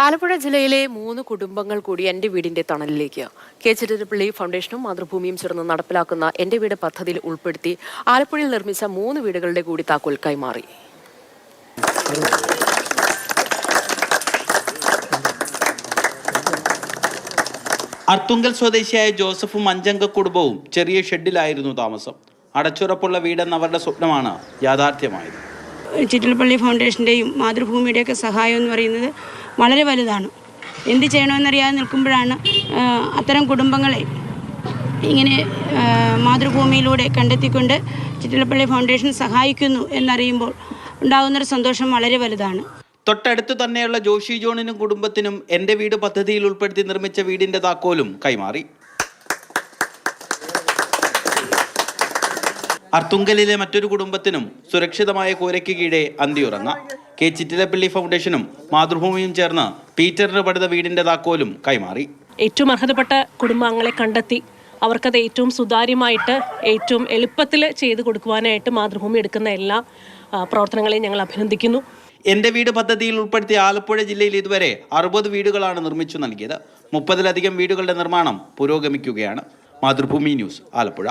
ആലപ്പുഴ ജില്ലയിലെ 3 കുടുംബങ്ങൾ കൂടി എന്റെ വീടിന്റെ തണലിലേക്ക് ചിറ്റിലപ്പള്ളി ഫൗണ്ടേഷനും മാതൃഭൂമിയും ചേർന്ന് നടപ്പിലാക്കുന്ന എന്റെ വീട് പദ്ധതിയിൽ ഉൾപ്പെടുത്തി ആലപ്പുഴയിൽ നിർമ്മിച്ച 3 വീടുകളുടെ കൂടി താക്കോൽ കൈമാറി. അർത്തുങ്കൽ സ്വദേശിയായ ജോസഫും 5 അംഗ കുടുംബവും ചെറിയ ഷെഡിലായിരുന്നു താമസം. അടച്ചുറപ്പുള്ള വീടെന്ന അവരുടെ സ്വപ്നമാണ് യാഥാർത്ഥ്യമായത്. ചിറ്റിലപ്പള്ളി ഫൗണ്ടേഷൻ്റെയും മാതൃഭൂമിയുടെയൊക്കെ സഹായം എന്ന് പറയുന്നത് വളരെ വലുതാണ്. എന്ത് ചെയ്യണമെന്നറിയാതെ നിൽക്കുമ്പോഴാണ് അത്തരം കുടുംബങ്ങളെ ഇങ്ങനെ മാതൃഭൂമിയിലൂടെ കണ്ടെത്തിക്കൊണ്ട് ചിറ്റിലപ്പള്ളി ഫൗണ്ടേഷൻ സഹായിക്കുന്നു എന്നറിയുമ്പോൾ ഉണ്ടാകുന്നൊരു സന്തോഷം വളരെ വലുതാണ്. തൊട്ടടുത്ത് തന്നെയുള്ള ജോഷി ജോണിനും കുടുംബത്തിനും എൻ്റെ വീട് പദ്ധതിയിൽ ഉൾപ്പെടുത്തി നിർമ്മിച്ച വീടിൻ്റെ താക്കോലും കൈമാറി. അർത്തുങ്കലിലെ മറ്റൊരു കുടുംബത്തിനും സുരക്ഷിതമായ കൂരയ്ക്ക് കീഴെ അന്തിയുറങ്ങാം. ചിറ്റിലപ്പള്ളി ഫൗണ്ടേഷനും മാതൃഭൂമിയും ചേർന്ന് പീറ്ററിന് പണിത വീടിന്റെ താക്കോലും കൈമാറി. ഏറ്റവും അർഹതപ്പെട്ട കുടുംബാംഗങ്ങളെ കണ്ടെത്തി അവർക്കത് ഏറ്റവും സുതാര്യമായിട്ട് ഏറ്റവും എളുപ്പത്തിൽ ചെയ്തു കൊടുക്കുവാനായിട്ട് മാതൃഭൂമി എടുക്കുന്ന എല്ലാ പ്രവർത്തനങ്ങളെയും ഞങ്ങൾ അഭിനന്ദിക്കുന്നു. എൻ്റെ വീട് പദ്ധതിയിൽ ഉൾപ്പെടുത്തിയ ആലപ്പുഴ ജില്ലയിൽ ഇതുവരെ 60 വീടുകളാണ് നിർമ്മിച്ചു നൽകിയത്. 30-ലധികം വീടുകളുടെ നിർമ്മാണം പുരോഗമിക്കുകയാണ്. മാതൃഭൂമി ന്യൂസ്, ആലപ്പുഴ.